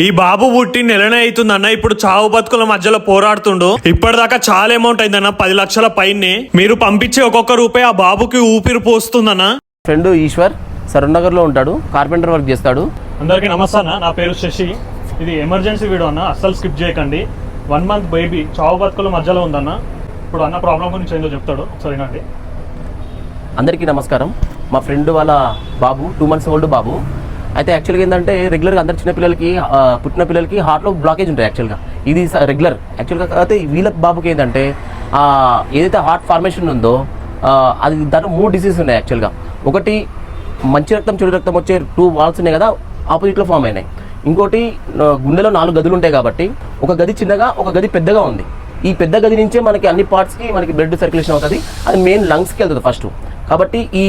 ఈ బాబు పుట్టి నెలనే అవుతుందన్న. ఇప్పుడు చావు బతుకుల మధ్యలో పోరాడుతుండు. ఇప్పటిదాకా చాలా అమౌంట్ అయిందన్న, 10 లక్షల పైనే. మీరు పంపించే ఒక్కొక్క రూపాయి ఆ బాబుకి ఊపిరి పోస్తుందన్న. ఫ్రెండ్ ఈశ్వర్ సరూర్నగర్ లో ఉంటాడు, కార్పెంటర్ వర్క్ చేస్తాడు. అందరికీ నమస్తే అన్న, నా పేరు శశి. ఇది ఎమర్జెన్సీ వీడియో అన్న, అస్సలు స్కిప్ చేయకండి. 1 మంత్ బేబీ చావు బతుకుల మధ్యలో ఉందన్న. ఇప్పుడు అన్న ప్రాబ్లం గురించి ఏందో చెప్తాడు, సరేనండి. అందరికీ నమస్కారం. మా ఫ్రెండ్ వాళ్ళ బాబు 2 మంత్స్ ఓల్డ్ బాబు. అయితే యాక్చువల్గా ఏంటంటే రెగ్యులర్గా అందరు చిన్న పిల్లలకి పుట్టిన పిల్లలకి హార్ట్లో బ్లాకేజ్ ఉంటాయి. యాక్చువల్గా ఇది రెగ్యులర్. యాక్చువల్గా అయితే వీళ్ళ బాబుకి ఏంటంటే ఏదైతే హార్ట్ ఫార్మేషన్ ఉందో అది దాంట్లో 3 డిసీజెస్ ఉన్నాయి. యాక్చువల్గా ఒకటి మంచి రక్తం చెడు రక్తం వచ్చే 2 వాల్స్ ఉన్నాయి కదా, ఆపోజిట్లో ఫామ్ అయినాయి. ఇంకోటి గుండెలో 4 గదులు ఉంటాయి కాబట్టి ఒక గది చిన్నగా ఒక గది పెద్దగా ఉంది. ఈ పెద్ద గది నుంచే మనకి అన్ని పార్ట్స్కి మనకి బ్లడ్ సర్క్యులేషన్ అవుతుంది. అది మెయిన్ లంగ్స్కి వెళ్తుంది ఫస్ట్. కాబట్టి ఈ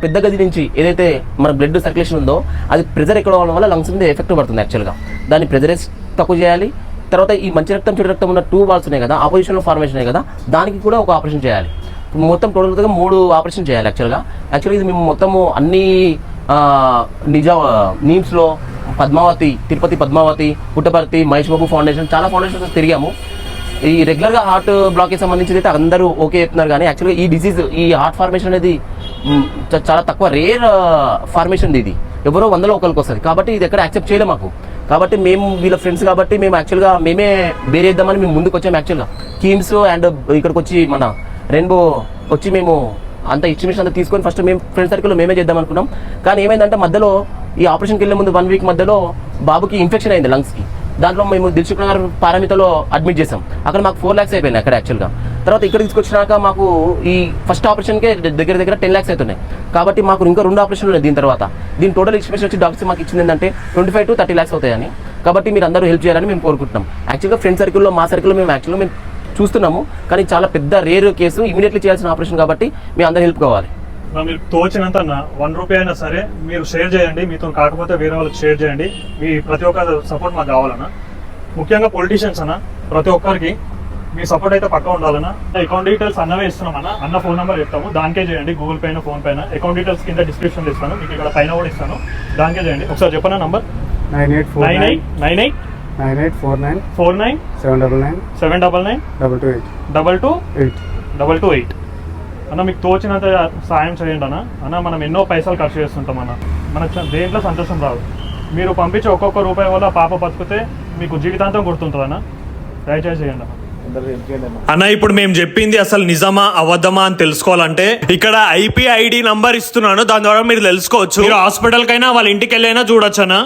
పెద్ద గది నుంచి ఏదైతే మన బ్లడ్ సర్క్యులేషన్ ఉందో అది ప్రెజర్ ఎక్కడ అవడం వల్ల లంగ్స్ మీద ఎఫెక్ట్ పడుతుంది. యాక్చువల్గా దాన్ని ప్రెజరేజ్ తక్కువ చేయాలి. తర్వాత ఈ మంచి రక్తం చెడు రక్తం ఉన్న 2 వాల్స్ ఉన్నాయి కదా, ఆపోజిషన్లో ఫార్మేషన్ ఉన్నాయి కదా, దానికి కూడా ఒక ఆపరేషన్ చేయాలి. మొత్తం టోటల్గా 3 ఆపరేషన్ చేయాలి. యాక్చువల్గా ఇది మేము మొత్తము అన్ని నీమ్స్లో పద్మావతి, తిరుపతి పద్మావతి, పుట్టపర్తి, మహేష్ బాబు ఫౌండేషన్, చాలా ఫౌండేషన్స్ తిరిగాము. ఈ రెగ్యులర్గా హార్ట్ బ్లాక్కి సంబంధించి అయితే అందరూ ఓకే చెప్తున్నారు. కానీ యాక్చువల్గా ఈ డిసీజ్, ఈ హార్ట్ ఫార్మేషన్ అనేది చాలా తక్కువ, రేర్ ఫార్మేషన్. ఇది ఎవరో 100లో ఒకరికి వస్తుంది. కాబట్టి ఇది ఎక్కడ యాక్సెప్ట్ చేయలేము మాకు. కాబట్టి మేము వీళ్ళ ఫ్రెండ్స్ కాబట్టి మేము యాక్చువల్గా మేమే వేరేద్దామని మేము ముందుకు వచ్చాము. యాక్చువల్గా కీమ్స్ అండ్ ఇక్కడికి వచ్చి మన రెయిన్బో వచ్చి మేము అంత ఎస్టిమేషన్ అంతా తీసుకొని ఫస్ట్ మేము ఫ్రెండ్ సర్కిల్లో మేమే చేద్దాం అనుకున్నాం. కానీ ఏమైందంటే మధ్యలో ఈ ఆపరేషన్కి వెళ్ళే ముందు 1 వీక్ మధ్యలో బాబుకి ఇన్ఫెక్షన్ అయింది లంగ్స్కి. దాంట్లో మేము దిల్సుఖ్ నగర్ పారామితలో అడ్మిట్ చేసాం. అక్కడ మాకు 4 lakhs అయిపోయింది అక్కడ యాక్చువల్గా. తర్వాత ఇక్కడ తీసుకొచ్చినాక మాకు ఈ ఫస్ట్ ఆపరేషన్కే దగ్గర 10 lakhs అవుతున్నాయి. కాబట్టి మాకు ఇంకా 2 ఆపరేషన్లు ఉన్నాయి దీని తర్వాత. దీని టోటల్ ఎస్టిమేషన్ వచ్చి డాక్టర్స్ మాకు ఇచ్చింది ఏంటంటే 25 to 30 lakhs అవుతాయని. కాబట్టి మీరు అందరూ హెల్ప్ చేయాలని మేము కోరుకుంటున్నాం. యాక్చువల్గా ఫ్రెండ్ సర్కిల్లో మా సర్కిల్లో మేము చూస్తున్నాము. కానీ చాలా పెద్ద రేర్ కేసు, ఇమీడియట్లీ చేయాల్సిన ఆపరేషన్. కాబట్టి మీ అందరూ హెల్ప్ కావాలి. మీరు తోచినంత 1 రూపాయి అయినా సరే మీరు షేర్ చేయండి. మీతో కాకపోతే వేరే వాళ్ళకి షేర్ చేయండి. మీ ప్రతి ఒక్క సపోర్ట్ మాకు కావాలన్నా. ముఖ్యంగా పొలిటీషియన్స్ అన్న, ప్రతి ఒక్కరికి మీ సపోర్ట్ అయితే పక్కా ఉండాలన్నా. అకౌంట్ డీటెయిల్స్ అన్నవే ఇస్తున్నామన్నా. అన్న ఫోన్ నెంబర్ చెప్తాము, దానికే చేయండి. గూగుల్ పైన, ఫోన్ పైన అకౌంట్ డీటెయిల్స్ కింద డిస్క్రిప్షన్ ఇస్తాను, మీకు ఇక్కడ పైన కూడా ఇస్తాను, దానికే చేయండి. ఒకసారి చెప్పనా నంబర్? 9849 అన్న. మీకు తోచినంత సాయం చేయండి అన్న. మనం ఎన్నో పైసలు ఖర్చు చేస్తుంటాం అన్న, మనకు దేంట్లో సంతోషం రాదు. మీరు పంపించే ఒక్కొక్క రూపాయి వల్ల పాప బతికితే మీకు జీవితాంతం గుర్తుంటుంది అన్న. దయచేసి చేయండి అన్న. ఇప్పుడు మేము చెప్పింది అసలు నిజమా అబద్ధమా అని తెలుసుకోవాలంటే ఇక్కడ IP ID నంబర్ ఇస్తున్నాను, దాని ద్వారా మీరు తెలుసుకోవచ్చు. మీరు హాస్పిటల్ కైనా వాళ్ళ ఇంటికి వెళ్ళైనా చూడొచ్చు అన్న.